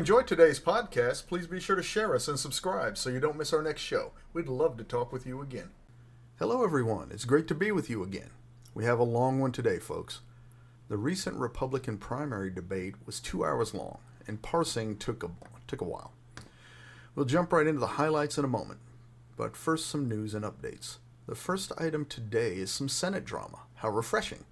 enjoyed today's podcast, please be sure to share us and subscribe so you don't miss our next show. We'd love to talk with you again. Hello, everyone. It's great to be with you again. We have a long one today, folks. The recent Republican primary debate was 2 hours long, and parsing took a while. We'll jump right into the highlights in a moment, but first some news and updates. The first item today is some Senate drama. How refreshing.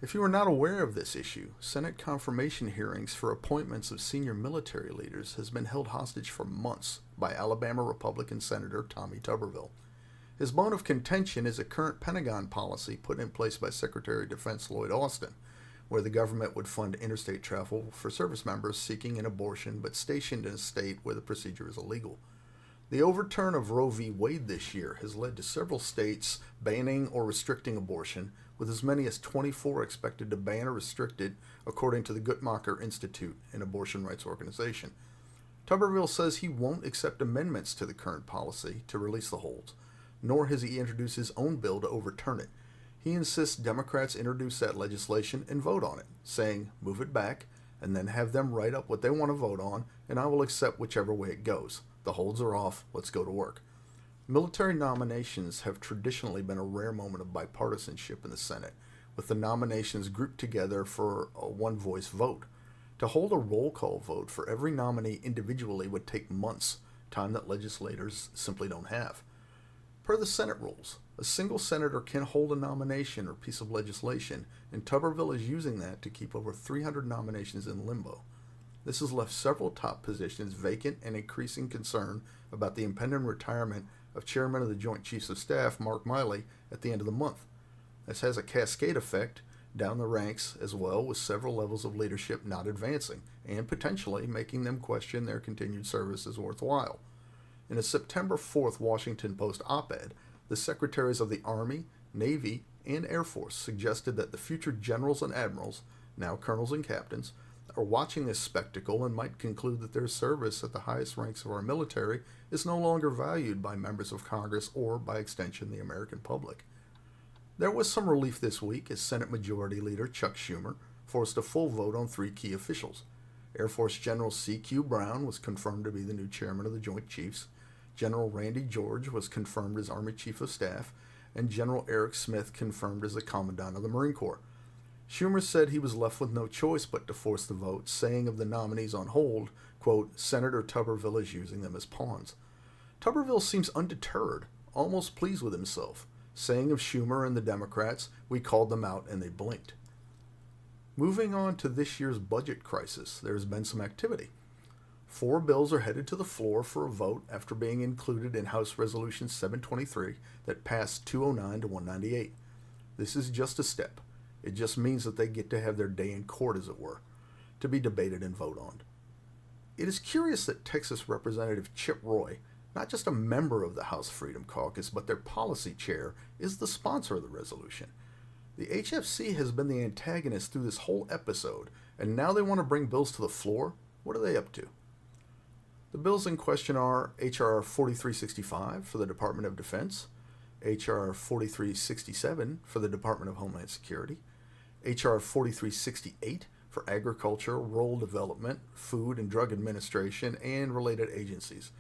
If you are not aware of this issue, Senate confirmation hearings for appointments of senior military leaders has been held hostage for months by Alabama Republican Senator Tommy Tuberville. His bone of contention is a current Pentagon policy put in place by Secretary of Defense Lloyd Austin, where the government would fund interstate travel for service members seeking an abortion but stationed in a state where the procedure is illegal. The overturn of Roe v. Wade this year has led to several states banning or restricting abortion, with as many as 24 expected to ban or restrict it, according to the Guttmacher Institute, an abortion rights organization. Tuberville says he won't accept amendments to the current policy to release the holds, nor has he introduced his own bill to overturn it. He insists Democrats introduce that legislation and vote on it, saying, move it back, and then have them write up what they want to vote on, and I will accept whichever way it goes. The holds are off, let's go to work. Military nominations have traditionally been a rare moment of bipartisanship in the Senate, with the nominations grouped together for a one-voice vote. To hold a roll call vote for every nominee individually would take months, time that legislators simply don't have. Per the Senate rules, a single senator can hold a nomination or piece of legislation, and Tuberville is using that to keep over 300 nominations in limbo. This has left several top positions vacant and increasing concern about the impending retirement of Chairman of the Joint Chiefs of Staff, Mark Milley, at the end of the month. This has a cascade effect down the ranks as well, with several levels of leadership not advancing, and potentially making them question their continued service as worthwhile. In a September 4th Washington Post op-ed, the Secretaries of the Army, Navy, and Air Force suggested that the future generals and admirals, now colonels and captains, are watching this spectacle and might conclude that their service at the highest ranks of our military is no longer valued by members of Congress or, by extension, the American public. There was some relief this week as Senate Majority Leader Chuck Schumer forced a full vote on three key officials. Air Force General C.Q. Brown was confirmed to be the new chairman of the Joint Chiefs, General Randy George was confirmed as Army Chief of Staff, and General Eric Smith confirmed as the Commandant of the Marine Corps. Schumer said he was left with no choice but to force the vote, saying of the nominees on hold, quote, Senator Tuberville is using them as pawns. Tuberville seems undeterred, almost pleased with himself, saying of Schumer and the Democrats, we called them out and they blinked. Moving on to this year's budget crisis, there has been some activity. 4 bills are headed to the floor for a vote after being included in House Resolution 723 that passed 209 to 198. This is just a step. It just means that they get to have their day in court, as it were, to be debated and voted on. It is curious that Texas Representative Chip Roy, not just a member of the House Freedom Caucus, but their policy chair, is the sponsor of the resolution. The HFC has been the antagonist through this whole episode, and now they want to bring bills to the floor? What are they up to? The bills in question are H.R. 4365 for the Department of Defense, H.R. 4367 for the Department of Homeland Security, H.R. 4368 for Agriculture, Rural Development, Food and Drug Administration, and related agencies,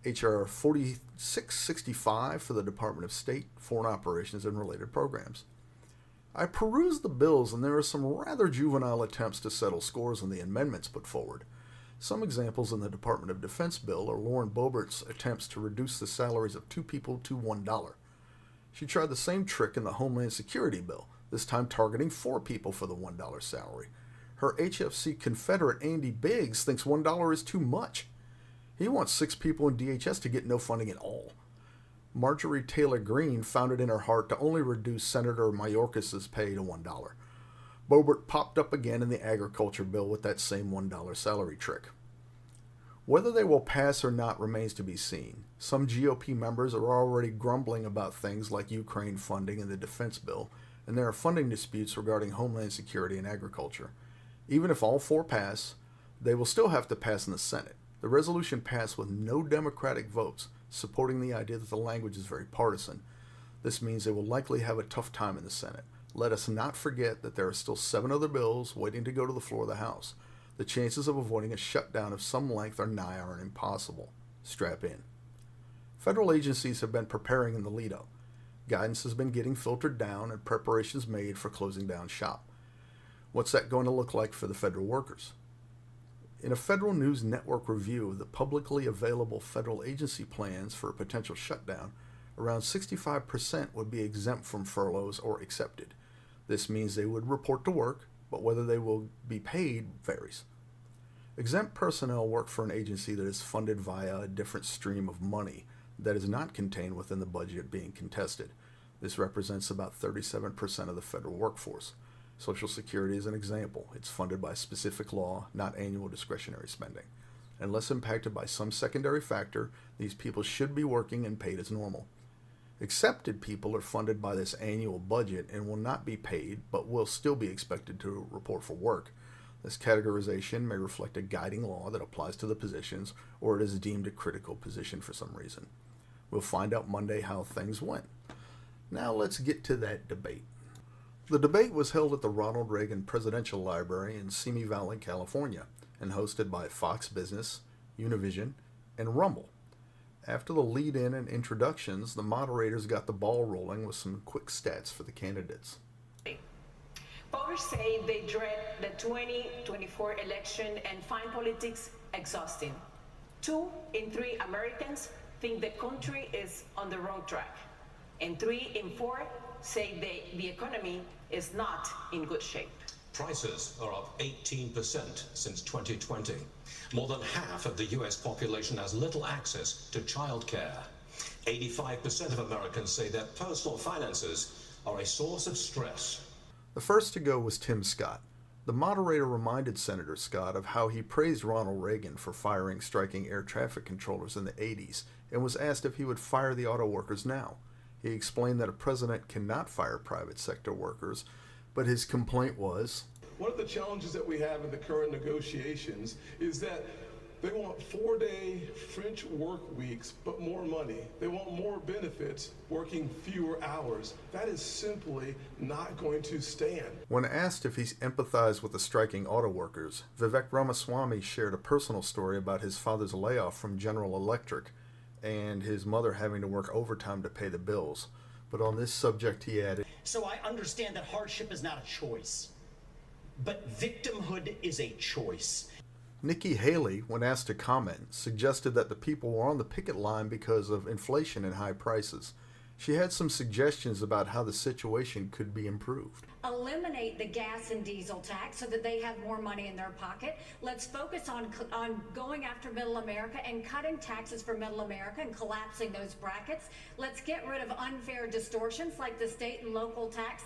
H.R. 4665 for the Department of State, Foreign Operations, and related programs. I perused the bills, and there are some rather juvenile attempts to settle scores on the amendments put forward. Some examples in the Department of Defense bill are Lauren Boebert's attempts to reduce the salaries of 2 people to $1. She tried the same trick in the Homeland Security bill, this time targeting 4 people for the $1 salary. Her HFC Confederate Andy Biggs thinks $1 is too much. He wants 6 people in DHS to get no funding at all. Marjorie Taylor Greene found it in her heart to only reduce Senator Mayorkas' pay to $1. Boebert popped up again in the agriculture bill with that same $1 salary trick. Whether they will pass or not remains to be seen. Some GOP members are already grumbling about things like Ukraine funding in the defense bill, and there are funding disputes regarding Homeland Security and agriculture. Even if all 4 pass, they will still have to pass in the Senate. The resolution passed with no Democratic votes, supporting the idea that the language is very partisan. This means they will likely have a tough time in the Senate. Let us not forget that there are still 7 other bills waiting to go to the floor of the House. The chances of avoiding a shutdown of some length are nigh on impossible. Strap in. Federal agencies have been preparing in the lead-up. Guidance has been getting filtered down and preparations made for closing down shop. What's that going to look like for the federal workers? In a Federal News Network review of the publicly available federal agency plans for a potential shutdown, around 65% would be exempt from furloughs or accepted. This means they would report to work, but whether they will be paid varies. Exempt personnel work for an agency that is funded via a different stream of money that is not contained within the budget being contested. This represents about 37% of the federal workforce. Social Security is an example. It's funded by specific law, not annual discretionary spending. Unless impacted by some secondary factor, these people should be working and paid as normal. Accepted people are funded by this annual budget and will not be paid, but will still be expected to report for work. This categorization may reflect a guiding law that applies to the positions, or it is deemed a critical position for some reason. We'll find out Monday how things went. Now let's get to that debate. The debate was held at the Ronald Reagan Presidential Library in Simi Valley, California, and hosted by Fox Business, Univision, and Rumble. After the lead-in and introductions, the moderators got the ball rolling with some quick stats for the candidates. Voters say they dread the 2024 election and find politics exhausting. 2 in 3 Americans think the country is on the wrong track, and 3 in 4 say the economy is not in good shape. Prices are up 18% since 2020. More than half of the U.S. population has little access to childcare. 85% of Americans say their personal finances are a source of stress. The first to go was Tim Scott. The moderator reminded Senator Scott of how he praised Ronald Reagan for firing striking air traffic controllers in the 80s and was asked if he would fire the auto workers now. He explained that a president cannot fire private sector workers, but his complaint was, one of the challenges that we have in the current negotiations is that they want 4-day French work weeks, but more money. They want more benefits, working fewer hours. That is simply not going to stand. When asked if he empathized with the striking auto workers, Vivek Ramaswamy shared a personal story about his father's layoff from General Electric and his mother having to work overtime to pay the bills. But on this subject, he added, so I understand that hardship is not a choice, but victimhood is a choice. Nikki Haley, when asked to comment, suggested that the people were on the picket line because of inflation and high prices. She had some suggestions about how the situation could be improved. Eliminate the gas and diesel tax so that they have more money in their pocket. Let's focus on going after middle America and cutting taxes for middle America and collapsing those brackets. Let's get rid of unfair distortions like the state and local tax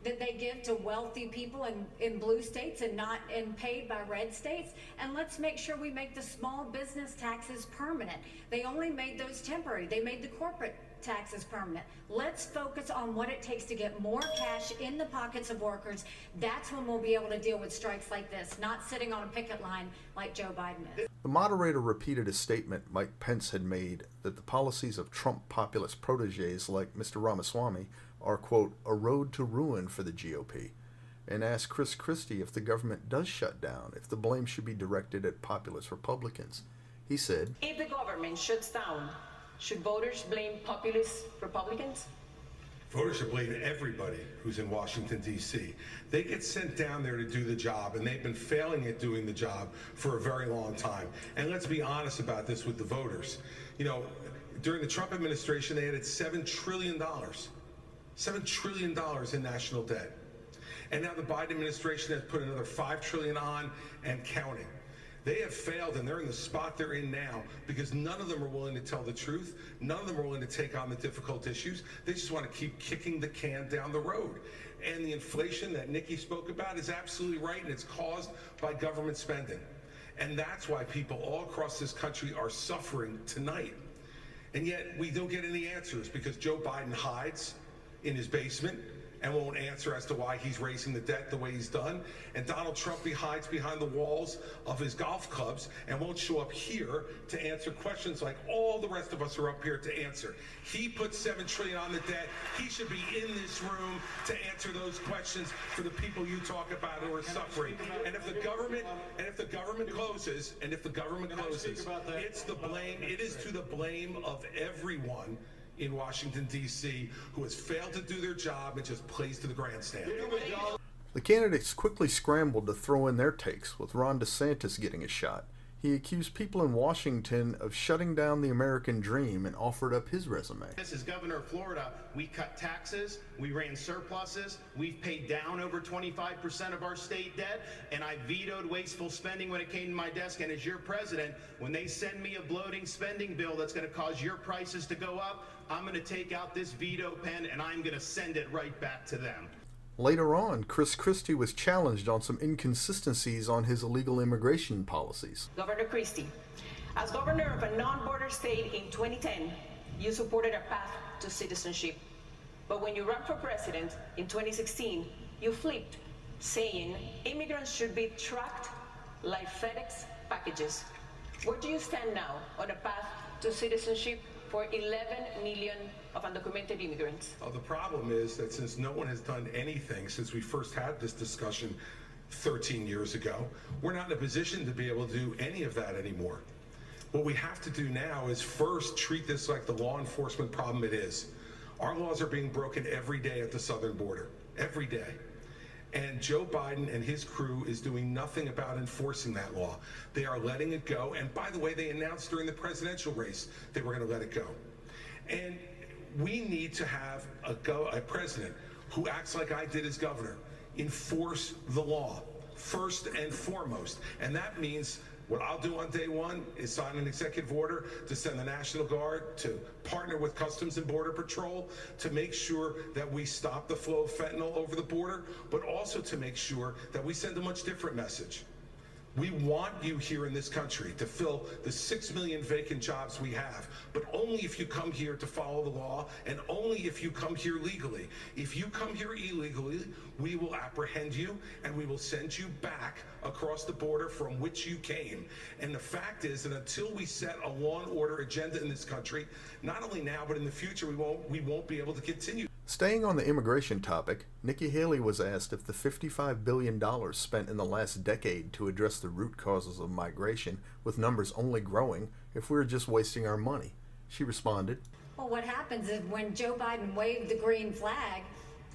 that they give to wealthy people in blue states and not paid by red states. And let's make sure we make the small business taxes permanent. They only made those temporary. They made the corporate taxes permanent. Let's focus on what it takes to get more cash in the pockets of workers. That's when we'll be able to deal with strikes like this, not sitting on a picket line like Joe Biden is. The moderator repeated a statement Mike Pence had made that the policies of Trump populist protégés like Mr. Ramaswamy are, quote, a road to ruin for the GOP, and asked Chris Christie if the government does shut down, if the blame should be directed at populist Republicans. He said, if the government shuts down, should voters blame populist Republicans? Voters should blame everybody who's in Washington, D.C. They get sent down there to do the job, and they've been failing at doing the job for a very long time. And let's be honest about this with the voters. You know, during the Trump administration, they added $7 trillion. $7 trillion in national debt. And now the Biden administration has put another $5 trillion on and counting. They have failed, and they're in the spot they're in now because none of them are willing to tell the truth. None of them are willing to take on the difficult issues. They just want to keep kicking the can down the road. And the inflation that Nikki spoke about is absolutely right, and it's caused by government spending. And that's why people all across this country are suffering tonight. And yet we don't get any answers because Joe Biden hides in his basement and won't answer as to why he's raising the debt the way he's done. And Donald Trump hides behind the walls of his golf clubs and won't show up here to answer questions like all the rest of us are up here to answer. He put $7 trillion on the debt. He should be in this room to answer those questions for the people you talk about who are suffering. And if the government closes, it's the blame. It is to the blame of everyone in Washington, D.C., who has failed to do their job and just plays to the grandstand. The candidates quickly scrambled to throw in their takes, with Ron DeSantis getting a shot. He accused people in Washington of shutting down the American dream and offered up his resume. As governor of Florida, we cut taxes, we ran surpluses, we've paid down over 25% of our state debt, and I vetoed wasteful spending when it came to my desk. And as your president, when they send me a bloating spending bill that's going to cause your prices to go up, I'm going to take out this veto pen and I'm going to send it right back to them. Later on, Chris Christie was challenged on some inconsistencies on his illegal immigration policies. Governor Christie, as governor of a non-border state in 2010, you supported a path to citizenship. But when you ran for president in 2016, you flipped, saying immigrants should be tracked like FedEx packages. Where do you stand now on a path to citizenship for 11 million of undocumented immigrants? Well, the problem is that since no one has done anything since we first had this discussion 13 years ago, we're not in a position to be able to do any of that anymore. What we have to do now is first treat this like the law enforcement problem it is. Our laws are being broken every day at the southern border, every day. And Joe Biden and his crew is doing nothing about enforcing that law. They are letting it go. And by the way, they announced during the presidential race they were going to let it go. And we need to have a president who acts like I did as governor, enforce the law first and foremost. And that means what I'll do on day one is sign an executive order to send the National Guard to partner with Customs and Border Patrol to make sure that we stop the flow of fentanyl over the border, but also to make sure that we send a much different message. We want you here in this country to fill the 6 million vacant jobs we have, but only if you come here to follow the law and only if you come here legally. If you come here illegally, we will apprehend you and we will send you back across the border from which you came. And the fact is that until we set a law and order agenda in this country, not only now but in the future, we won't be able to continue. Staying on the immigration topic, Nikki Haley was asked if the $55 billion spent in the last decade to address the root causes of migration, with numbers only growing, if we were just wasting our money. She responded, Well, what happens is when Joe Biden waved the green flag,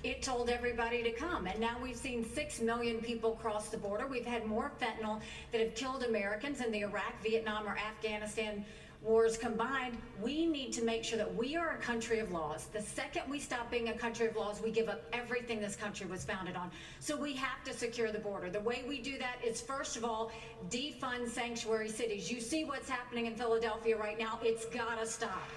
it told everybody to come. And now we've seen 6 million people cross the border. We've had more fentanyl that have killed Americans in the Iraq, Vietnam, or Afghanistan wars combined. We need to make sure that we are a country of laws. The second we stop being a country of laws, we give up everything this country was founded on. So we have to secure the border. The way we do that is, first of all, defund sanctuary cities. You see what's happening in Philadelphia right now. It's gotta stop.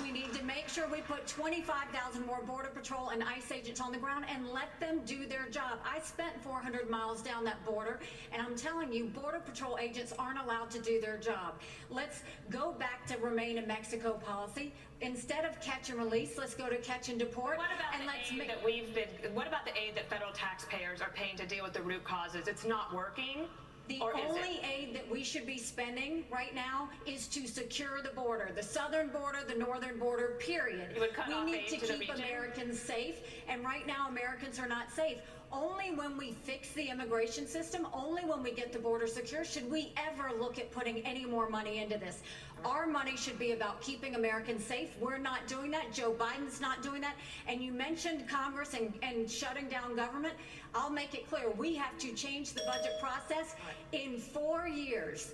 We need to make sure we put 25,000 more Border Patrol and ICE agents on the ground and let them do their job. I spent 400 miles down that border, and I'm telling you, Border Patrol agents aren't allowed to do their job. Let's go back to Remain in Mexico policy. Instead of catch and release, let's go to catch and deport. What about what about the aid that federal taxpayers are paying to deal with the root causes? It's not working. The only aid that we should be spending right now is to secure the border, the southern border, the northern border, period. We need to keep Americans safe, and right now Americans are not safe. Only when we fix the immigration system, only when we get the border secure, should we ever look at putting any more money into this. Our money should be about keeping Americans safe. We're not doing that. Joe Biden's not doing that. And you mentioned Congress and shutting down government. I'll make it clear. We have to change the budget process in 4 years.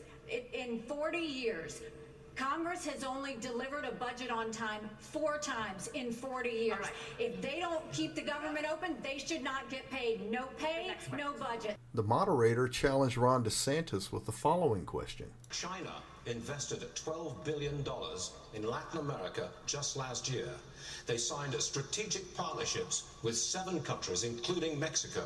In 40 years. Congress has only delivered a budget on time 4 times in 40 years. Right. If they don't keep the government open, they should not get paid. No pay, no budget. The moderator challenged Ron DeSantis with the following question. China invested $12 billion in Latin America just last year. They signed strategic partnerships with 7 countries, including Mexico.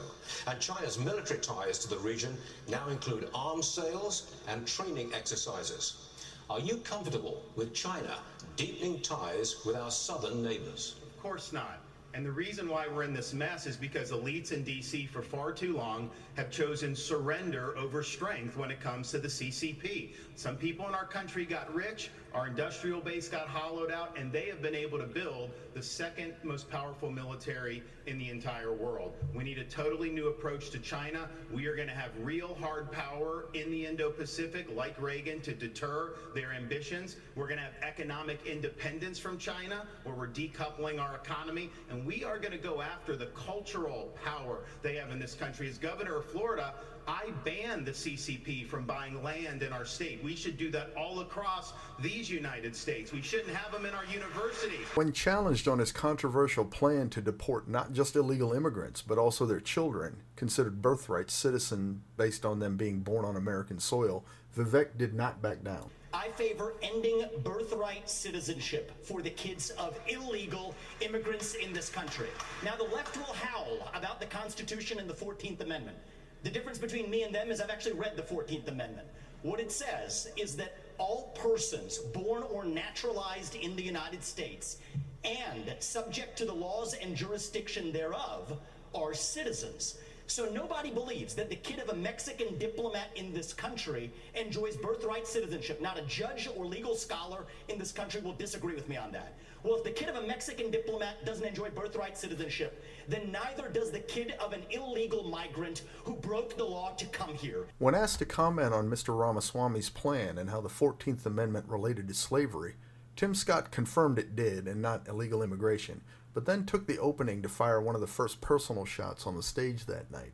And China's military ties to the region now include arms sales and training exercises. Are you comfortable with China deepening ties with our southern neighbors? Of course not. And the reason why we're in this mess is because elites in D.C. for far too long have chosen surrender over strength when it comes to the CCP. Some people in our country got rich, our industrial base got hollowed out, and they have been able to build the second most powerful military in the entire world. We need a totally new approach to China. We are going to have real hard power in the Indo-Pacific, like Reagan, to deter their ambitions. We're going to have economic independence from China, where we're decoupling our economy, and we are going to go after the cultural power they have in this country. As governor of Florida, I banned the CCP from buying land in our state. We should do that all across these United States. We shouldn't have them in our universities. When challenged on his controversial plan to deport not just illegal immigrants, but also their children, considered birthright citizens based on them being born on American soil, Vivek did not back down. I favor ending birthright citizenship for the kids of illegal immigrants in this country. Now, the left will howl about the Constitution and the 14th Amendment. The difference between me and them is I've actually read the 14th Amendment. What it says is that all persons born or naturalized in the United States and subject to the laws and jurisdiction thereof are citizens. So nobody believes that the kid of a Mexican diplomat in this country enjoys birthright citizenship. Not a judge or legal scholar in this country will disagree with me on that. Well, if the kid of a Mexican diplomat doesn't enjoy birthright citizenship, then neither does the kid of an illegal migrant who broke the law to come here. When asked to comment on Mr. Ramaswamy's plan and how the 14th Amendment related to slavery, Tim Scott confirmed it did and not illegal immigration, but then took the opening to fire one of the first personal shots on the stage that night.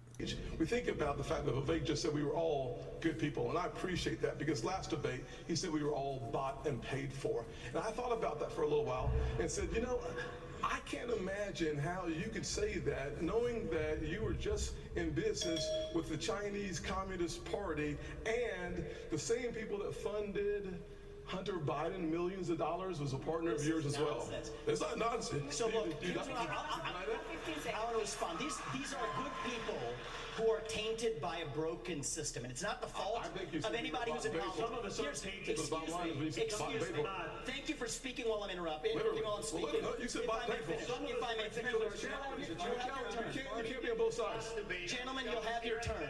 We think about the fact that Vivek just said we were all good people, and I appreciate that, because last debate he said we were all bought and paid for. And I thought about that for a little while and said, you know, I can't imagine how you could say that knowing that you were just in business with the Chinese Communist Party and the same people that funded Hunter Biden millions of dollars was a partner of yours as well. It's not nonsense. So look, I want to respond. These are good people who are tainted by a broken system, and it's not the fault of anybody who's involved. Excuse me. Thank you for speaking while I'm interrupting. While I'm speaking. You said about if I may finish. You can't be on both sides. Gentlemen, you'll have your turn.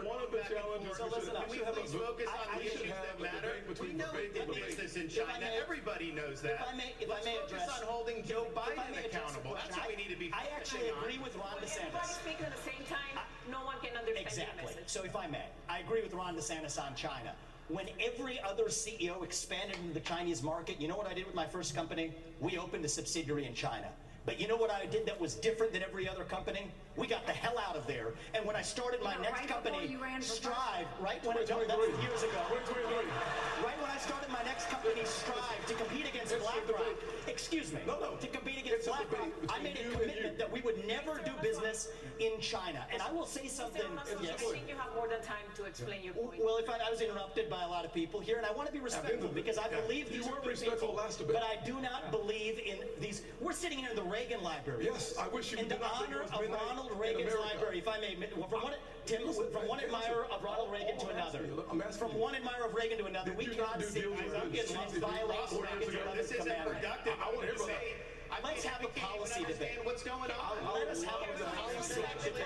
One of the challenges. So listen up. We please focus on the issues that matter. We know we did business in China. Everybody knows that. If I may address, focus on holding Joe Biden accountable. That's what we need to be focusing on. I actually agree with Ron DeSantis. Everybody speaking at the same time, no one can understand Exactly. the message. So if I may, I agree with Ron DeSantis on China. When every other CEO expanded into the Chinese market, you know what I did with my first company? We opened a subsidiary in China. But you know what I did that was different than every other company? We got the hell out of there. And when I started my next company, Strive, right when I started that years ago. Right when I started my next company, Strive, to compete against BlackRock. Excuse me. To compete against BlackRock, I made a commitment that we would never do business in China. And I will say something. I think you have more than time to explain your point. Well, if I was interrupted by a lot of people here, and I want to be respectful because I believe these are good people, but I do not believe in these. We're sitting here in the Reagan Library. Yes, I wish you in the honor of Ronald Reagan's library, if I may, from one admirer of Ronald Reagan to another. From one admirer of Reagan to another, we cannot see violate This isn't productive. I want to hear about that. Let's have a policy debate. What's going on? Let us have a policy debate.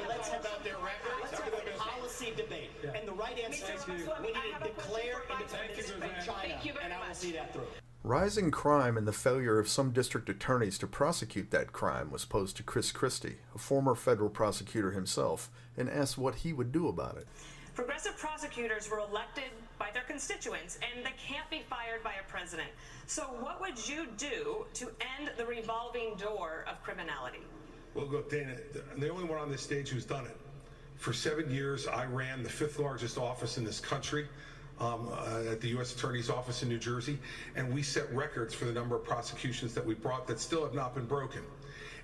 Let's have a policy debate. And the right answer is we need to declare independence from China, and I will see that through. Rising crime and the failure of some district attorneys to prosecute that crime was posed to Chris Christie, a former federal prosecutor himself, and asked what he would do about it. Progressive prosecutors were elected by their constituents, and they can't be fired by a president. So what would you do to end the revolving door of criminality? Well, look, Dana, I'm the only one on this stage who's done it. For 7 years, I ran the 5th largest office in this country. At the U.S. Attorney's Office in New Jersey, and we set records for the number of prosecutions that we brought that still have not been broken.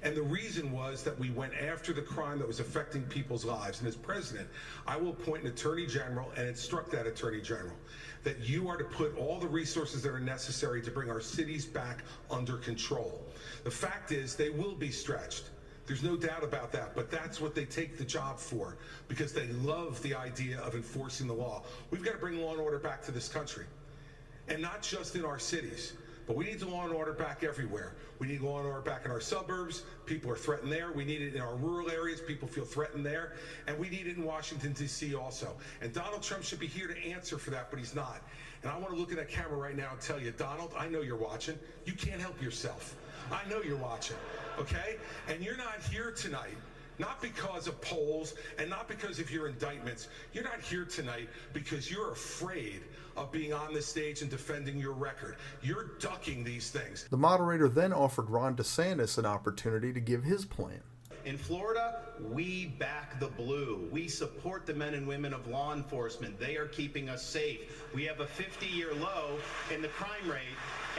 And the reason was that we went after the crime that was affecting people's lives. And as president, I will appoint an attorney general and instruct that attorney general that you are to put all the resources that are necessary to bring our cities back under control. The fact is, they will be stretched. There's no doubt about that, but that's what they take the job for, because they love the idea of enforcing the law. We've got to bring law and order back to this country, and not just in our cities. but we need the law and order back everywhere. We need law and order back in our suburbs. People are threatened there. We need it in our rural areas. People feel threatened there. And we need it in Washington, D.C. also. And Donald Trump should be here to answer for that, but he's not. And I want to look at that camera right now and tell you, Donald, I know you're watching. You can't help yourself. I know you're watching, okay? And you're not here tonight, not because of polls and not because of your indictments. You're not here tonight because you're afraid of being on the stage and defending your record. You're ducking these things. The moderator then offered Ron DeSantis an opportunity to give his plan. In Florida, we back the blue. We support the men and women of law enforcement. They are keeping us safe. We have a 50-year low in the crime rate.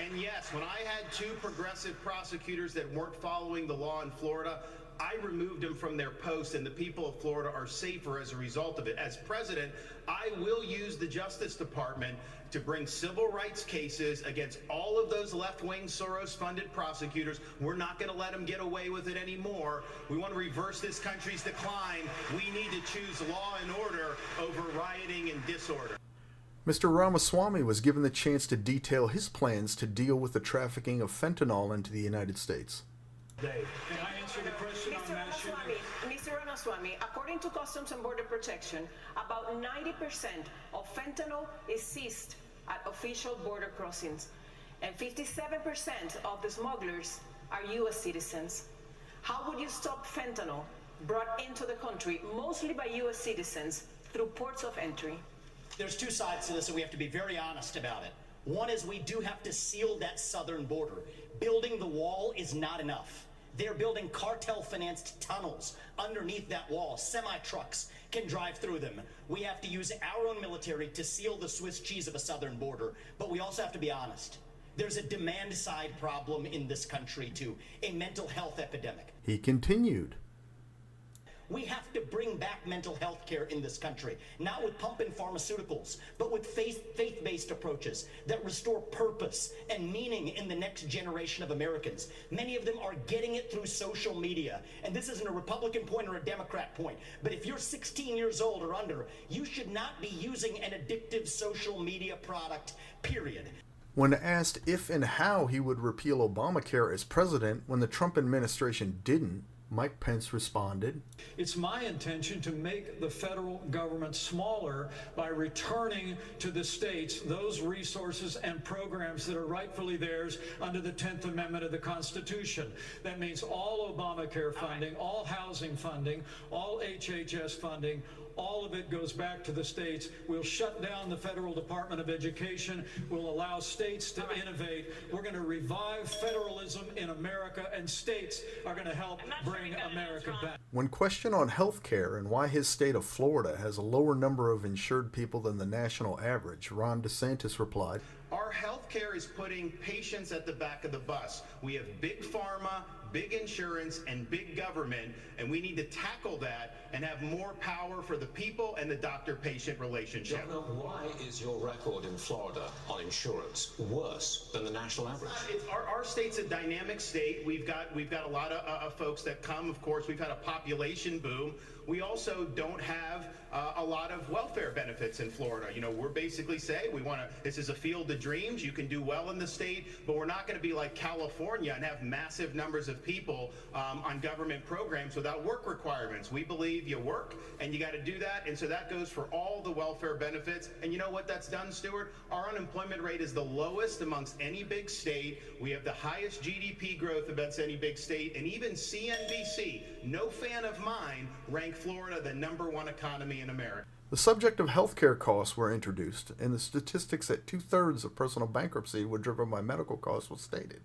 And yes, when I had two progressive prosecutors that weren't following the law in Florida, I removed them from their post, and the people of Florida are safer as a result of it. As president, I will use the Justice Department to bring civil rights cases against all of those left-wing Soros-funded prosecutors. We're not going to let them get away with it anymore. We want to reverse this country's decline. We need to choose law and order over rioting and disorder. Mr. Ramaswamy was given the chance to detail his plans to deal with the trafficking of fentanyl into the United States. Dave, can I answer the question on mass shooting? Mr. Ramaswamy, according to Customs and Border Protection, about 90% of fentanyl is seized at official border crossings, and 57% of the smugglers are U.S. citizens. How would you stop fentanyl brought into the country, mostly by U.S. citizens, through ports of entry? There's two sides to this, and we have to be very honest about it. One is we do have to seal that southern border. Building the wall is not enough. They're building cartel-financed tunnels underneath that wall. Semi-trucks can drive through them. We have to use our own military to seal the Swiss cheese of a southern border. But we also have to be honest. There's a demand-side problem in this country, too. A mental health epidemic. He continued. We have to bring back mental health care in this country, not with pump and pharmaceuticals, but with faith-based approaches that restore purpose and meaning in the next generation of Americans. Many of them are getting it through social media. And this isn't a Republican point or a Democrat point, but if you're 16 years old or under, you should not be using an addictive social media product, period. When asked if and how he would repeal Obamacare as president when the Trump administration didn't, Mike Pence responded, "It's my intention to make the federal government smaller by returning to the states those resources and programs that are rightfully theirs under the 10th Amendment of the Constitution. That means all Obamacare funding, all housing funding, all HHS funding, all of it goes back to the states. We'll shut down the Federal Department of Education. We'll allow states to innovate. We're going to revive federalism in America, and states are going to help bring America back." When questioned on health care and why his state of Florida has a lower number of insured people than the national average, Ron DeSantis replied, Our health care is putting patients at the back of the bus. We have big pharma, big insurance, and big government, and we need to tackle that and have more power for the people and the doctor-patient relationship. Governor, why is your record in Florida on insurance worse than the national average? Our state's a dynamic state. We've got a lot of folks that come. Of course, we've had a population boom. We also don't have a lot of welfare benefits in Florida. You know, we're basically saying this is a field of dreams. You can do well in the state, but we're not going to be like California and have massive numbers of people on government programs without work requirements. We believe you work and you got to do that. And so that goes for all the welfare benefits. And you know what that's done, Stuart? Our unemployment rate is the lowest amongst any big state. We have the highest GDP growth amongst any big state. And even CNBC, no fan of mine, ranked Florida the #1 economy in America. The subject of healthcare costs were introduced, and the statistics that 2/3 of personal bankruptcy were driven by medical costs was stated.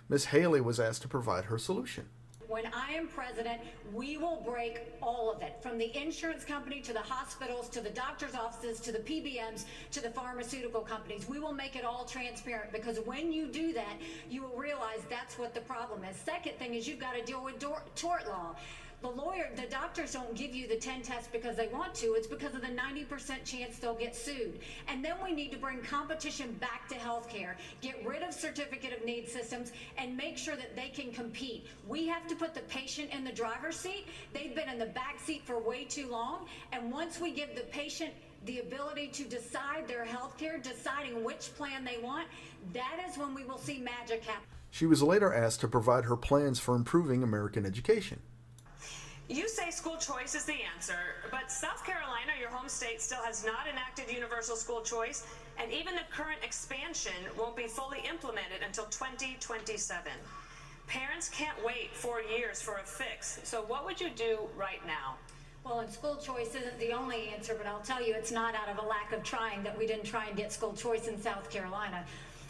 Ms. Haley was asked to provide her solution. When I am president, we will break all of it, from the insurance company to the hospitals to the doctor's offices to the PBMs to the pharmaceutical companies. We will make it all transparent, because when you do that, you will realize that's what the problem is. Second thing is you've got to deal with tort law. The doctors don't give you the 10 tests because they want to. It's because of the 90% chance they'll get sued. And then we need to bring competition back to healthcare, get rid of certificate of need systems, and make sure that they can compete. We have to put the patient in the driver's seat. They've been in the back seat for way too long. And once we give the patient the ability to decide their health care, deciding which plan they want, that is when we will see magic happen. She was later asked to provide her plans for improving American education. You say school choice is the answer, but South Carolina, your home state, still has not enacted universal school choice, and even the current expansion won't be fully implemented until 2027. Parents can't wait 4 years for a fix. So what would you do right now? Well, and school choice isn't the only answer, but I'll tell you, it's not out of a lack of trying that we didn't try and get school choice in South Carolina.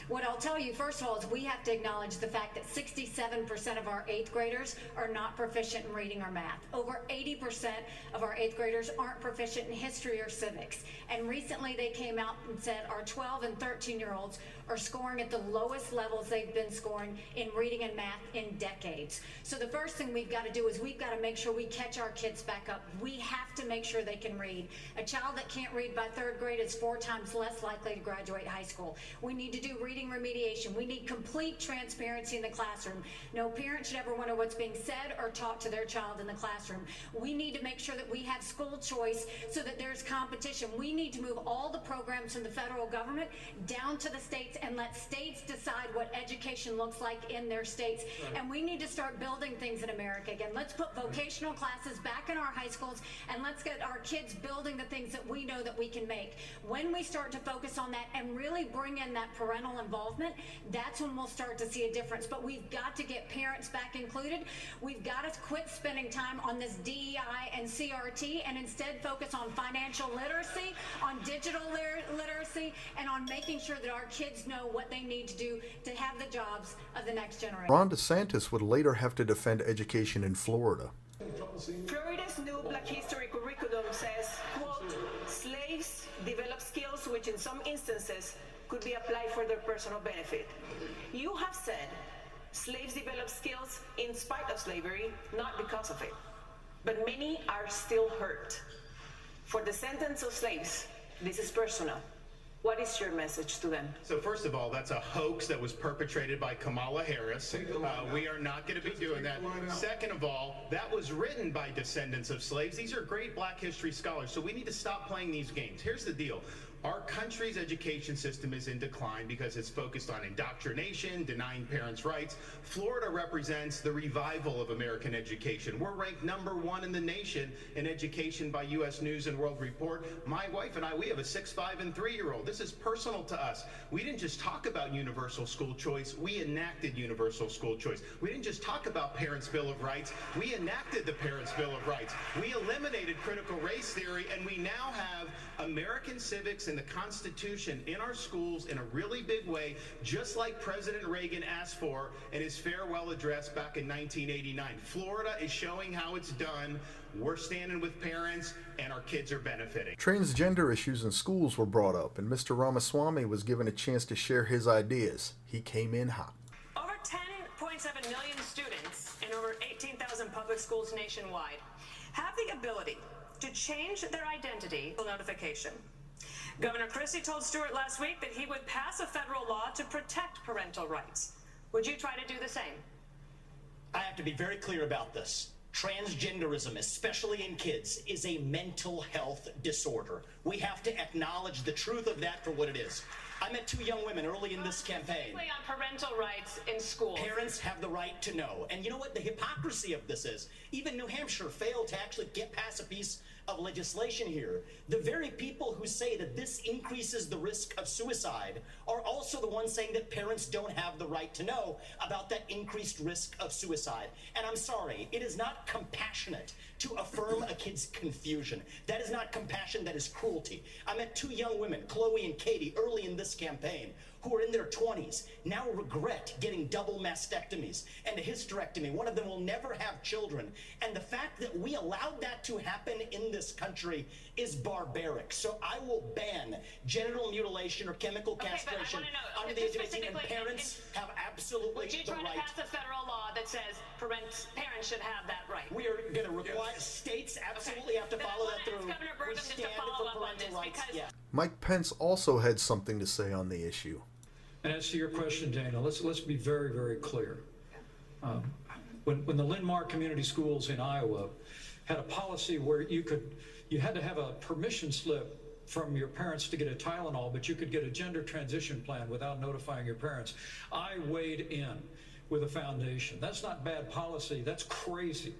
What I'll tell you, first of all, is we have to acknowledge the fact that 67% of our 8th graders are not proficient in reading or math. Over 80% of our 8th graders aren't proficient in history or civics. And recently they came out and said our 12 and 13-year-olds are scoring at the lowest levels they've been scoring in reading and math in decades. So the first thing we've got to do is we've got to make sure we catch our kids back up. We have to make sure they can read. A child that can't read by 3rd grade is 4 times less likely to graduate high school. We need to do reading remediation. We need complete transparency in the classroom. No parent should ever wonder what's being said or taught to their child in the classroom. We need to make sure that we have school choice so that there's competition. We need to move all the programs from the federal government down to the states and let states decide what education looks like in their states. Right. And we need to start building things in America again. Let's put vocational classes back in our high schools, and let's get our kids building the things that we know that we can make. When we start to focus on that and really bring in that parental involvement, that's when we'll start to see a difference. But we've got to get parents back included. We've got to quit spending time on this DEI and CRT and instead focus on financial literacy, on digital literacy, and on making sure that our kids know what they need to do to have the jobs of the next generation. Ron DeSantis would later have to defend education in Florida. Florida's new Black History curriculum says, quote, slaves develop skills which in some instances could be applied for their personal benefit. You have said slaves develop skills in spite of slavery, not because of it. But many are still hurt. For descendants of slaves, this is personal. What is your message to them? So first of all, that's a hoax that was perpetrated by Kamala Harris. We are not going to be doing that. Second of all, that was written by descendants of slaves. These are great Black history scholars, so we need to stop playing these games. Here's the deal. Our country's education system is in decline because it's focused on indoctrination, denying parents' rights. Florida represents the revival of American education. We're ranked #1 in the nation in education by U.S. News and World Report. My wife and I, we have a 6, 5, and 3-year-old. This is personal to us. We didn't just talk about universal school choice. We enacted universal school choice. We didn't just talk about Parents' Bill of Rights. We enacted the Parents' Bill of Rights. We eliminated critical race theory, and we now have American civics and the Constitution in our schools in a really big way, just like President Reagan asked for in his farewell address back in 1989. Florida is showing how it's done. We're standing with parents, and our kids are benefiting. Transgender issues in schools were brought up, and Mr. Ramaswamy was given a chance to share his ideas. He came in hot. Over 10.7 million students in over 18,000 public schools nationwide have the ability to change their identity notification. Governor Christie told Stewart last week that he would pass a federal law to protect parental rights. Would you try to do the same? I have to be very clear about this. Transgenderism, especially in kids, is a mental health disorder. We have to acknowledge the truth of that for what it is. I met 2 young women early in this campaign. On parental rights in schools. Parents have the right to know. And you know what the hypocrisy of this is? Even New Hampshire failed to actually get past a piece of legislation here. The very people who say that this increases the risk of suicide are also the ones saying that parents don't have the right to know about that increased risk of suicide. And I'm sorry, it is not compassionate to affirm a kid's confusion. That is not compassion, that is cruelty. I met 2 young women, Chloe and Katie, early in this campaign, who are in their 20s, now regret getting double mastectomies and a hysterectomy. One of them will never have children. And the fact that we allowed that to happen in this country is barbaric. So I will ban genital mutilation or chemical castration under the age of 18, and parents have absolutely the right. Would you try to pass a federal law that says parents should have that right? We are going to require states absolutely have to follow that through. Governor Burgum just to follow up on this because Mike Pence also had something to say on the issue. And as to your question, Dana, let's be very, very clear. When the Linn-Mar Community Schools in Iowa had a policy where you had to have a permission slip from your parents to get a Tylenol, but you could get a gender transition plan without notifying your parents. I weighed in with a foundation. That's not bad policy. That's crazy.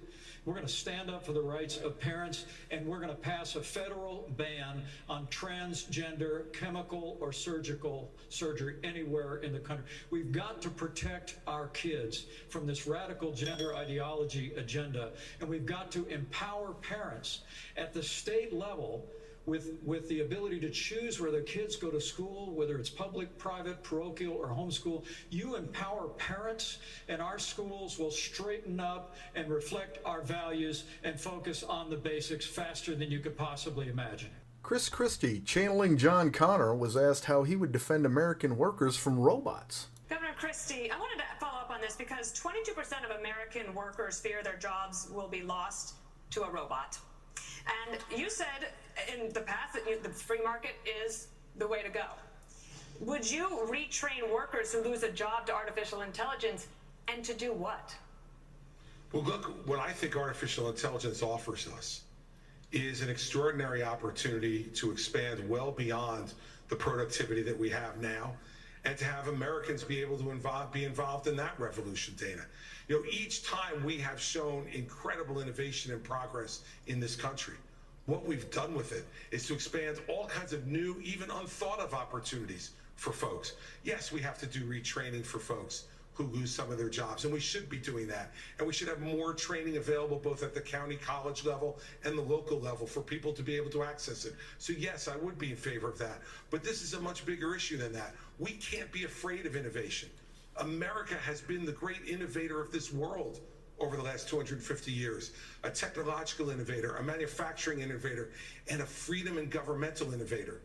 We're going to stand up for the rights of parents, and we're going to pass a federal ban on transgender chemical or surgical surgery anywhere in the country. We've got to protect our kids from this radical gender ideology agenda, and we've got to empower parents at the state level with the ability to choose where their kids go to school, whether it's public, private, parochial, or homeschool. You empower parents, and our schools will straighten up and reflect our values and focus on the basics faster than you could possibly imagine. Chris Christie, channeling John Connor, was asked how he would defend American workers from robots. Governor Christie, I wanted to follow up on this because 22% of American workers fear their jobs will be lost to a robot. And you said in the past that the free market is the way to go. Would you retrain workers who lose a job to artificial intelligence, and to do what? Well, look, what I think artificial intelligence offers us is an extraordinary opportunity to expand well beyond the productivity that we have now, and to have Americans be able to be involved in that revolution, Dana. You know, each time we have shown incredible innovation and progress in this country. What we've done with it is to expand all kinds of new, even unthought of opportunities for folks. Yes, we have to do retraining for folks who lose some of their jobs, and we should be doing that. And we should have more training available both at the county college level and the local level for people to be able to access it. So yes, I would be in favor of that. But this is a much bigger issue than that. We can't be afraid of innovation. America has been the great innovator of this world over the last 250 years, a technological innovator, a manufacturing innovator, and a freedom and governmental innovator.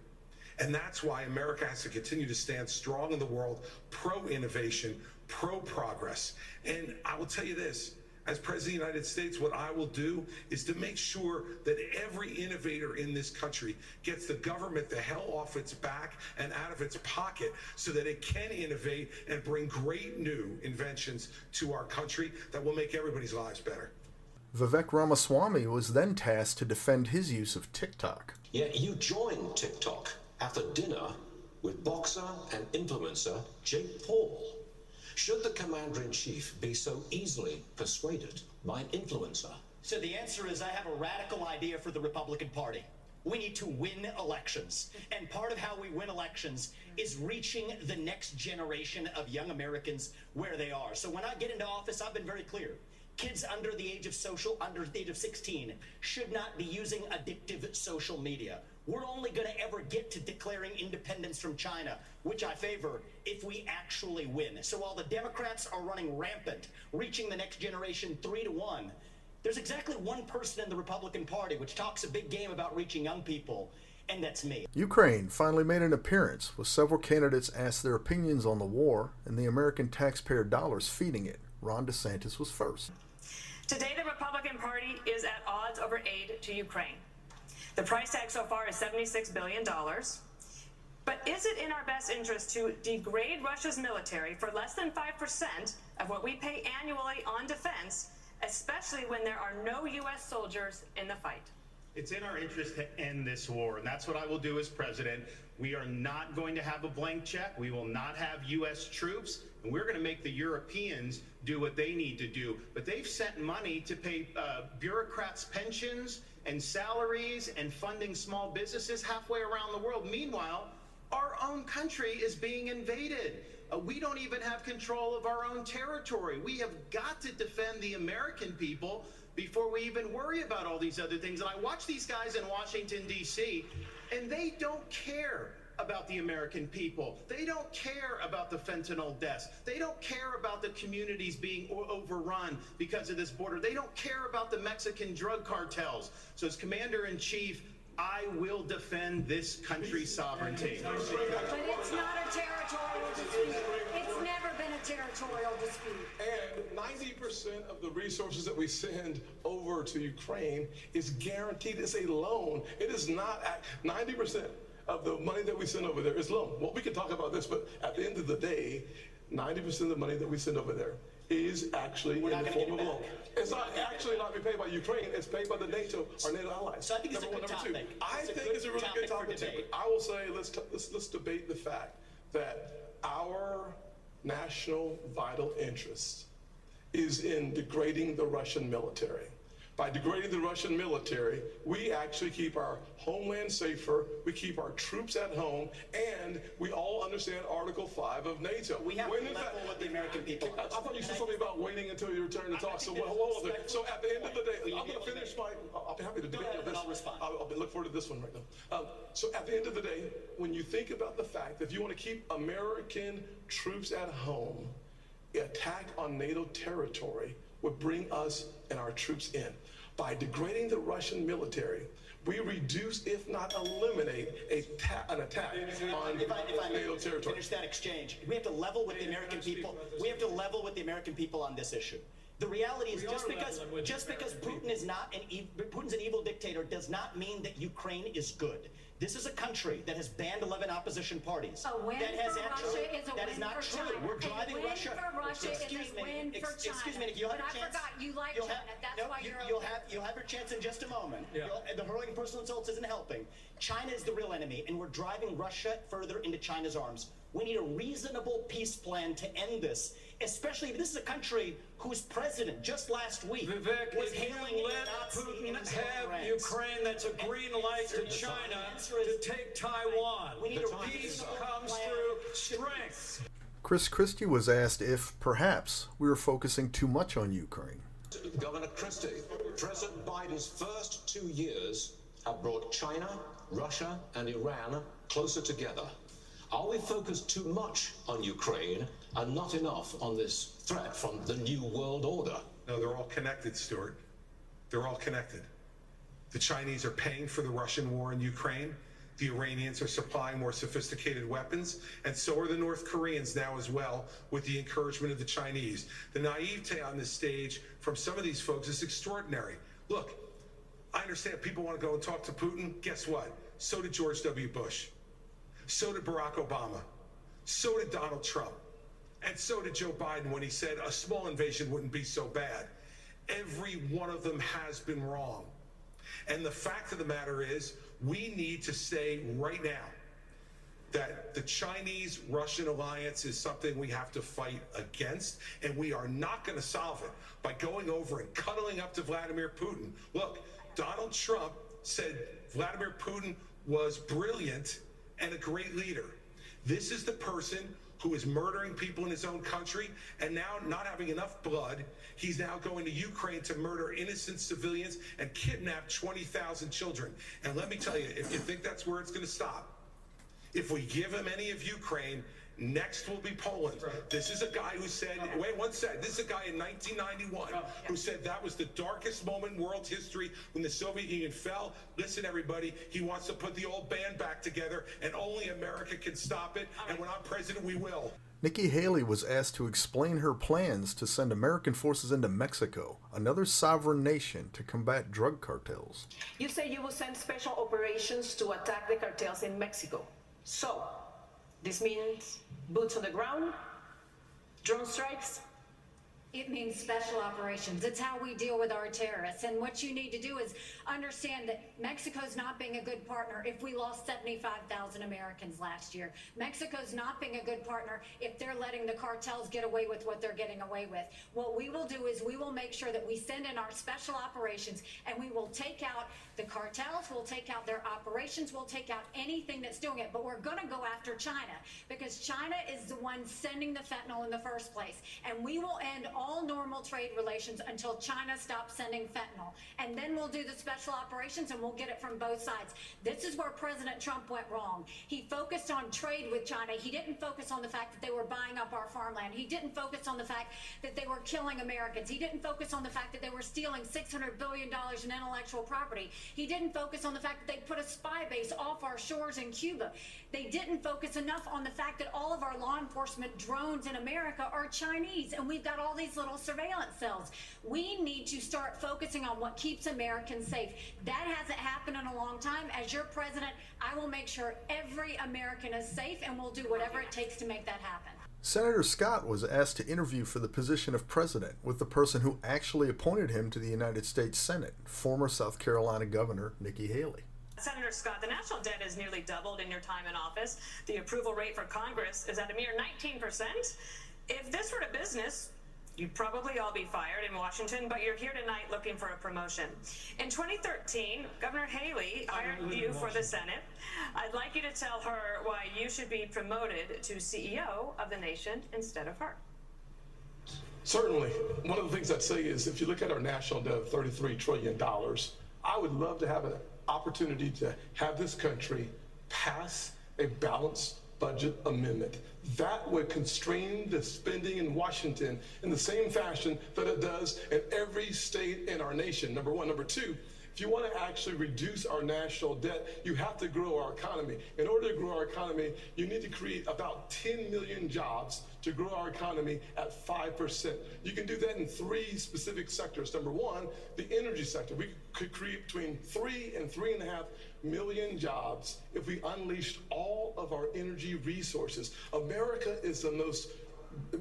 And that's why America has to continue to stand strong in the world, pro-innovation, pro-progress. And I will tell you this, as President of the United States, what I will do is to make sure that every innovator in this country gets the government the hell off its back and out of its pocket so that it can innovate and bring great new inventions to our country that will make everybody's lives better. Vivek Ramaswamy was then tasked to defend his use of TikTok. Yeah, you joined TikTok after dinner with boxer and influencer Jake Paul. Should the commander-in-chief be so easily persuaded by an influencer? So the answer is I have a radical idea for the Republican Party. We need to win elections. And part of how we win elections is reaching the next generation of young Americans where they are. So when I get into office, I've been very clear. Kids under the age of 16 should not be using addictive social media. We're only going to ever get to declaring independence from China, which I favor, if we actually win. So while the Democrats are running rampant, reaching the next generation 3-1, there's exactly one person in the Republican Party which talks a big game about reaching young people, and that's me. Ukraine finally made an appearance, with several candidates asked their opinions on the war and the American taxpayer dollars feeding it. Ron DeSantis was first. Today, the Republican Party is at odds over aid to Ukraine. The price tag so far is $76 billion. But is it in our best interest to degrade Russia's military for less than 5% of what we pay annually on defense, especially when there are no U.S. soldiers in the fight? It's in our interest to end this war, and that's what I will do as president. We are not going to have a blank check. We will not have U.S. troops, and we're going to make the Europeans do what they need to do. But they've sent money to pay bureaucrats' pensions and salaries and funding small businesses halfway around the world. Meanwhile, our own country is being invaded. We don't even have control of our own territory. We have got to defend the American people before we even worry about all these other things. And I watch these guys in Washington, D.C., and they don't care about the American people. They don't care about the fentanyl deaths. They don't care about the communities being overrun because of this border. They don't care about the Mexican drug cartels. So as Commander-in-Chief, I will defend this country's sovereignty. But it's not a territorial dispute. It's never been a territorial dispute. And 90% of the resources that we send over to Ukraine is guaranteed as a loan. It is not 90% of the money that we send over there is loan. Well, we can talk about this, but at the end of the day, 90% of the money that we send over there is actually We're in not the gonna form of give a it loan. back. It's not actually not being paid by Ukraine, it's paid by the NATO, our NATO allies. So I think it's a Number good one. Number two, topic. I It's a think good it's a really topic good for topic too, debate. but I will say, let's debate the fact that our national vital interest is in degrading the Russian military. By degrading the Russian military, we actually keep our homeland safer, we keep our troops at home, and we all understand Article 5 of NATO. We have When to in level fact- with the American people. I thought you said something about waiting until your turn to talk. So, think well, there's hold on. respect So at the end of the day, for you I'm to going to be able to finish my, I'll be happy to debate ahead, with and this. I'll respond. I'll look forward to this one right now. So at the end of the day, when you think about the fact that if you want to keep American troops at home, attack on NATO territory would bring us and our troops in. By degrading the Russian military, we reduce, if not eliminate, an attack on If I NATO may territory. finish that exchange, we have to level with the American people. We have to level with the American people on this issue. The reality is, just because Putin is not Putin's an evil dictator does not mean that Ukraine is good. This is a country that has banned 11 opposition parties. A win that has for actually, Russia is a that win is not for true. China. We're driving a win Russia. for Russia Excuse is a me. win for China. Excuse me, Nikki. You'll have But a chance. I forgot you like You'll China. have- That's no, why you'll have your chance in just a moment. Yeah. The hurling personal insults isn't helping. China is the real enemy, and we're driving Russia further into China's arms. We need a reasonable peace plan to end this, especially if this is a country whose president just last week Vivek, was if hailing you a let Nazi in Putin his own have ranks. Ukraine, that's a green light to China to take Taiwan. We need a Peace reasonable comes plan. through strength. Chris Christie was asked if, perhaps, we were focusing too much on Ukraine. Governor Christie, President Biden's first 2 years have brought China, Russia, and Iran closer together. Are we focused too much on Ukraine and not enough on this threat from the New World Order? No, they're all connected, Stuart. They're all connected. The Chinese are paying for the Russian war in Ukraine. The Iranians are supplying more sophisticated weapons, and so are the North Koreans now as well, with the encouragement of the Chinese. The naivete on this stage from some of these folks is extraordinary. Look, I understand people want to go and talk to Putin. Guess what? So did George W. Bush. So did Barack Obama. So did Donald Trump. And so did Joe Biden when he said a small invasion wouldn't be so bad. Every one of them has been wrong. And the fact of the matter is, we need to say right now that the Chinese-Russian alliance is something we have to fight against, and we are not going to solve it by going over and cuddling up to Vladimir Putin. Look, Donald Trump said Vladimir Putin was brilliant and a great leader. This is the person who is murdering people in his own country, and now not having enough blood, he's now going to Ukraine to murder innocent civilians and kidnap 20,000 children. And let me tell you, if you think that's where it's going to stop, if we give him any of Ukraine, next will be Poland. This is a guy who said, this is a guy in 1991 who said that was the darkest moment in world history when the Soviet Union fell. Listen, everybody, he wants to put the old band back together, and only America can stop it. And when I'm president, we will. Nikki Haley was asked to explain her plans to send American forces into Mexico, another sovereign nation, to combat drug cartels. You say you will send special operations to attack the cartels in Mexico. So, this means boots on the ground, drone strikes? It means special operations. It's how we deal with our terrorists. And what you need to do is understand that Mexico's not being a good partner if we lost 75,000 Americans last year. Mexico's not being a good partner if they're letting the cartels get away with what they're getting away with. What we will do is we will make sure that we send in our special operations, and we will take out the cartels, we'll take out their operations, we'll take out anything that's doing it. But we're going to go after China, because China is the one sending the fentanyl in the first place. And we will end all normal trade relations until China stops sending fentanyl. And then we'll do the special operations, and we'll get it from both sides. This is where President Trump went wrong. He focused on trade with China. He didn't focus on the fact that they were buying up our farmland. He didn't focus on the fact that they were killing Americans. He didn't focus on the fact that they were stealing $600 billion in intellectual property. He didn't focus on the fact that they put a spy base off our shores in Cuba. They didn't focus enough on the fact that all of our law enforcement drones in America are Chinese, and we've got all these little surveillance cells. We need to start focusing on what keeps Americans safe. That hasn't happened in a long time. As your president, I will make sure every American is safe, and we'll do whatever it takes to make that happen. Senator Scott was asked to interview for the position of president with the person who actually appointed him to the United States Senate, former South Carolina Governor Nikki Haley. Senator Scott, the national debt has nearly doubled in your time in office. The approval rate for Congress is at a mere 19%. If this were a business, you'd probably all be fired in Washington, but you're here tonight looking for a promotion. In 2013, Governor Haley hired you for the Senate. I'd like you to tell her why you should be promoted to CEO of the nation instead of her. Certainly. One of the things I'd say is if you look at our national debt of $33 trillion, I would love to have an opportunity to have this country pass a balanced budget amendment. That would constrain the spending in Washington in the same fashion that it does in every state in our nation, number one. Number two, if you want to actually reduce our national debt, you have to grow our economy. In order to grow our economy, you need to create about 10 million jobs to grow our economy at 5%. You can do that in three specific sectors. Number one, the energy sector. We could create between 3 and 3.5 million jobs if we unleashed all of our energy resources. America is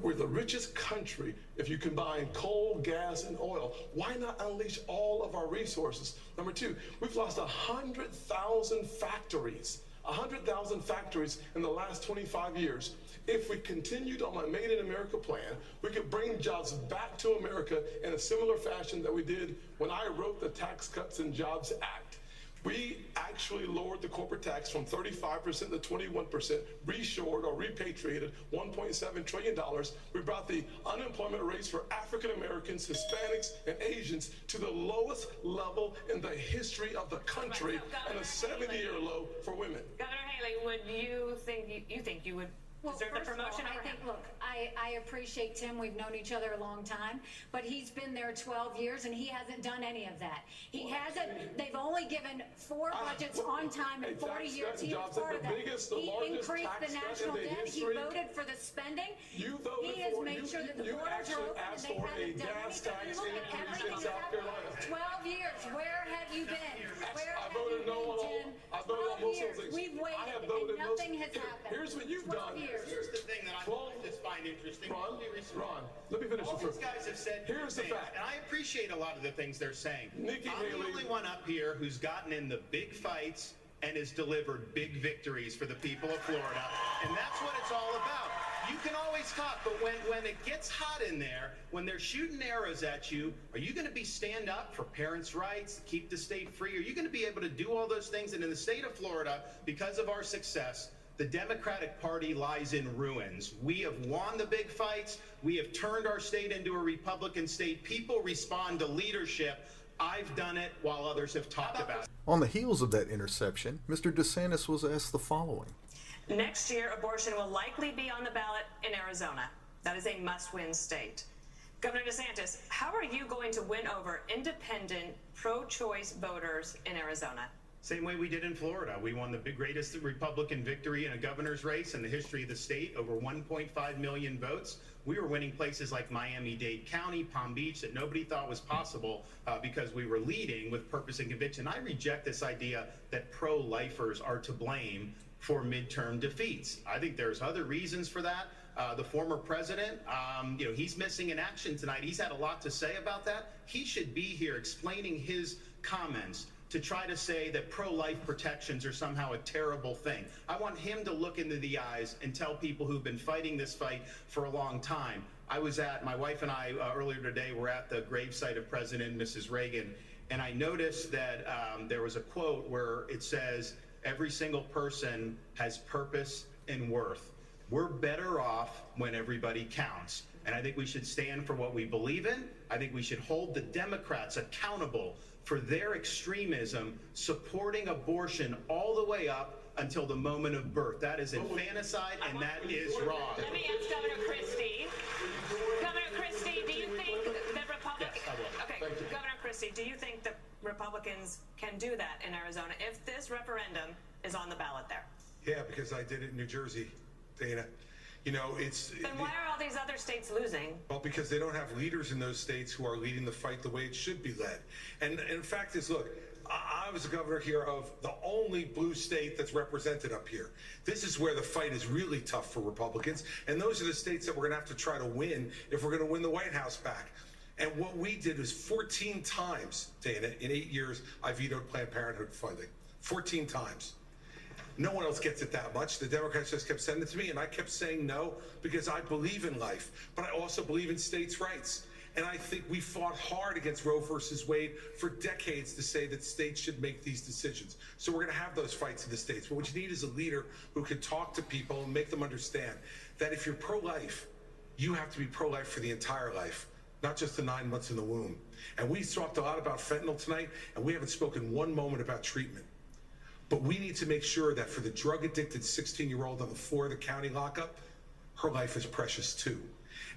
we're the richest country if you combine coal, gas, and oil. Why not unleash all of our resources? Number two, we've lost 100,000 factories. 100,000 factories in the last 25 years. If we continued on my Made in America plan, we could bring jobs back to America in a similar fashion that we did when I wrote the Tax Cuts and Jobs Act. We actually lowered the corporate tax from 35% to 21%, reshored or repatriated $1.7 trillion. We brought the unemployment rates for African Americans, Hispanics, and Asians to the lowest level in the history of the country, and a 70-year low for women. Governor Haley, would you think you would deserve the promotion? I think, look, I appreciate Tim. We've known each other a long time, but he's been there 12 years and he hasn't done any of that. He hasn't. They've only given 4 budgets on time in 40 years. He was part of that. He increased the national debt. He voted for the spending. He has made sure that the borders are open and they haven't done anything. Look at everything that's happened. 12 years. Where have you been? Where have you been, Tim? 12 years. We've waited and nothing has happened. Here's what you've done. Here's the thing that I just find interesting. Ron, let me finish. All these guys have said here's the fact, and I appreciate a lot of the things they're saying. Nikki I'm Haley, the only one up here who's gotten in the big fights and has delivered big victories for the people of Florida, and that's what it's all about. You can always talk, but when it gets hot in there, when they're shooting arrows at you, are you going to stand up for parents' rights, keep the state free? Are you going to be able to do all those things? And in the state of Florida, because of our success, the Democratic Party lies in ruins. We have won the big fights. We have turned our state into a Republican state. People respond to leadership. I've done it while others have talked about it. On the heels of that interception, Mr. DeSantis was asked the following. Next year, abortion will likely be on the ballot in Arizona. That is a must-win state. Governor DeSantis, how are you going to win over independent, pro-choice voters in Arizona? Same way we did in Florida. We won the greatest Republican victory in a governor's race in the history of the state, over 1.5 million votes. We were winning places like Miami-Dade County, Palm Beach, that nobody thought was possible because we were leading with purpose and conviction. I reject this idea that pro-lifers are to blame for midterm defeats. I think there's other reasons for that. The former president, he's missing in action tonight. He's had a lot to say about that. He should be here explaining his comments to try to say that pro-life protections are somehow a terrible thing. I want him to look into the eyes and tell people who've been fighting this fight for a long time. My wife and I earlier today were at the gravesite of President and Mrs. Reagan, and I noticed that there was a quote where it says, every single person has purpose and worth. We're better off when everybody counts. And I think we should stand for what we believe in. I think we should hold the Democrats accountable for their extremism, supporting abortion all the way up until the moment of birth. That is infanticide, and that is wrong. Let me ask Governor Christie. Governor Christie, do you think that Republicans... Yes, I will. Okay, Governor Christie, do you think that Republicans can do that in Arizona if this referendum is on the ballot there? Yeah, because I did it in New Jersey, Dana. Then why are all these other states losing? Well, because they don't have leaders in those states who are leading the fight the way it should be led. And in fact is, look, I was the governor here of the only blue state that's represented up here. This is where the fight is really tough for Republicans, and those are the states that we're going to have to try to win if we're going to win the White House back. And what we did was 14 times, Dana, in 8 years, I vetoed Planned Parenthood funding. 14 times. No one else gets it that much. The Democrats just kept sending it to me, and I kept saying no because I believe in life, but I also believe in states' rights. And I think we fought hard against Roe versus Wade for decades to say that states should make these decisions. So we're going to have those fights in the states. But what you need is a leader who can talk to people and make them understand that if you're pro-life, you have to be pro-life for the entire life, not just the 9 months in the womb. And we talked a lot about fentanyl tonight, and we haven't spoken one moment about treatment. But we need to make sure that for the drug-addicted 16-year-old on the floor of the county lockup, her life is precious too.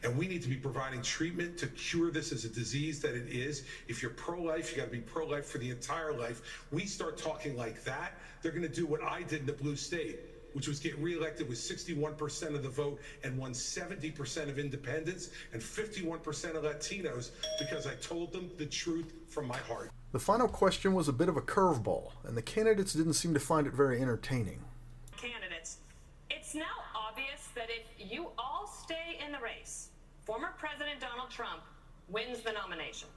And we need to be providing treatment to cure this as a disease that it is. If you're pro-life, you got to be pro-life for the entire life. We start talking like that, they're going to do what I did in the blue state, which was get reelected with 61% of the vote and won 70% of independents and 51% of Latinos because I told them the truth from my heart. The final question was a bit of a curveball, and the candidates didn't seem to find it very entertaining. Candidates, it's now obvious that if you all stay in the race, former President Donald Trump wins the nomination.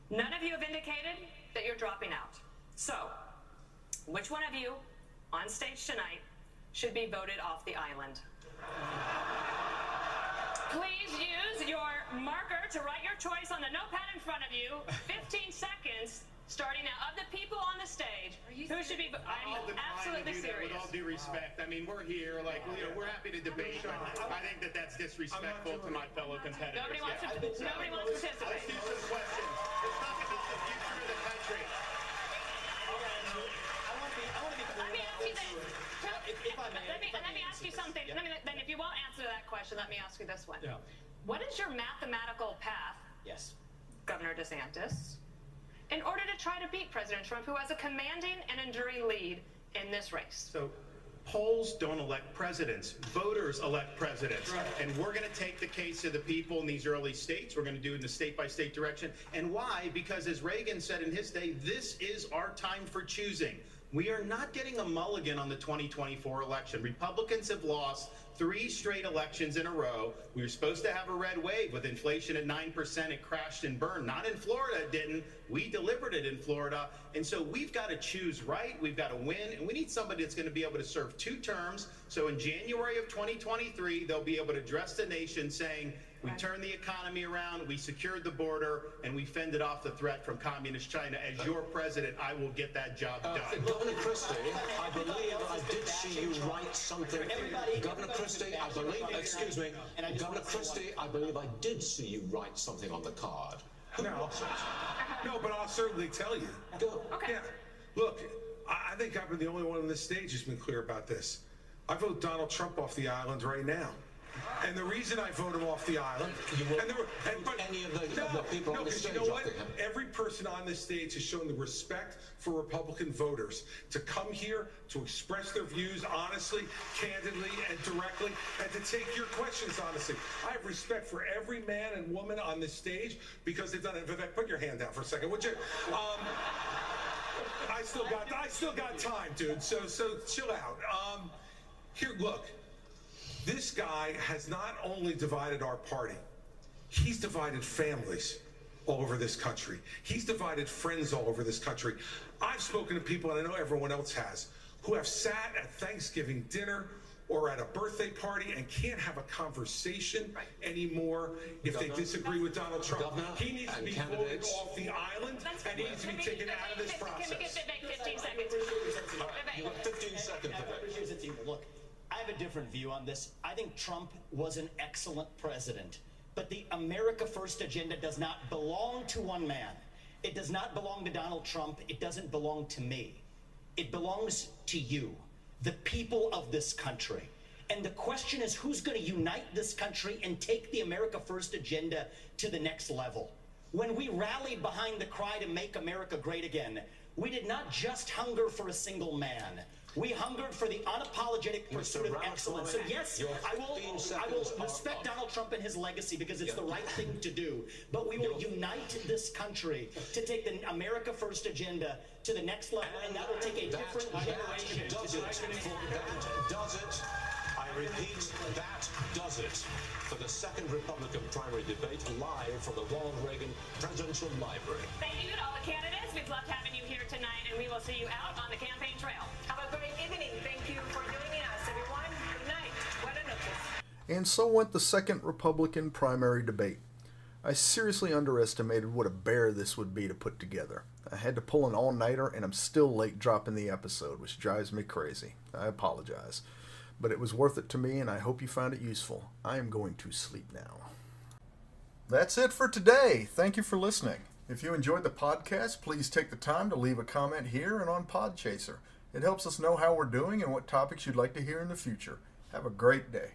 None of you have indicated that you're dropping out. So, which one of you on stage tonight should be voted off the island? Please use your marker to write your choice on the notepad in front of you. 15 seconds, starting now. Of the people on the stage, who should be... I'm absolutely serious. With all due respect, I mean, we're here, like, you know, we're happy to debate, but I think that that's disrespectful to my fellow competitors. Nobody wants to participate. Let's do some questions. Let's talk about the future of the country. Let me ask you this. Let me ask you something. Then if you won't answer that question, let me ask you this one. Yeah. What is your mathematical path, Yes. Governor DeSantis, in order to try to beat President Trump, who has a commanding and enduring lead in this race? So polls don't elect presidents. Voters elect presidents. Right. And we're going to take the case of the people in these early states. We're going to do it in the state-by-state direction. And why? Because as Reagan said in his day, this is our time for choosing. We are not getting a mulligan on the 2024 election. Republicans have lost 3 straight elections in a row. We were supposed to have a red wave with inflation at 9%. It crashed and burned. Not in Florida, it didn't. We delivered it in Florida. And so we've got to choose right. We've got to win. And we need somebody that's going to be able to serve 2 terms. So in January of 2023, they'll be able to address the nation saying, we turned the economy around, we secured the border, and we fended off the threat from communist China. As your president, I will get that job done. Governor Christie, I believe I did see you write something. Governor Christie, I believe, excuse me, Governor Christie, I believe I did see you write something on the card. No, but I'll certainly tell you. Go. Okay. Yeah. Look, I think I've been the only one on this stage who's been clear about this. I vote Donald Trump off the island right now. And the reason I vote him off the island, any of the people on the stage, you know what? Every person on this stage has shown the respect for Republican voters to come here to express their views honestly, candidly, and directly, and to take your questions honestly. I have respect for every man and woman on this stage because they've done it. Vivek, put your hand down for a second, would you? I still got time, dude. So chill out. Here, look. This guy has not only divided our party, he's divided families all over this country. He's divided friends all over this country. I've spoken to people, and I know everyone else has, who have sat at Thanksgiving dinner or at a birthday party and can't have a conversation anymore if they disagree with Donald Trump. He needs to be voted off the island, and he needs to be taken out of this process. Can we get 15 seconds? You have 15 seconds. Look, I have a different view on this. I think Trump was an excellent president, but the America First agenda does not belong to one man. It does not belong to Donald Trump. It doesn't belong to me. It belongs to you, the people of this country. And the question is, who's going to unite this country and take the America First agenda to the next level? When we rallied behind the cry to make America great again, we did not just hunger for a single man. We hungered for the unapologetic pursuit of excellence. So yes, I will respect Donald Trump and his legacy because it's the right thing to do. But we will unite this country to take the America First agenda to the next level, and that will take a different generation to do it. That does it. I repeat, that does it. For the second Republican primary debate live from the Ronald Reagan Presidential Library. Thank you to all the candidates. We've loved having you here tonight, and we will see you out on the campaign trail. Have a great evening. Thank you for joining us, everyone. Good night. Buenas noches. And so went the second Republican primary debate. I seriously underestimated what a bear this would be to put together. I had to pull an all-nighter, and I'm still late dropping the episode, which drives me crazy. I apologize. But it was worth it to me, and I hope you found it useful. I am going to sleep now. That's it for today. Thank you for listening. If you enjoyed the podcast, please take the time to leave a comment here and on Podchaser. It helps us know how we're doing and what topics you'd like to hear in the future. Have a great day.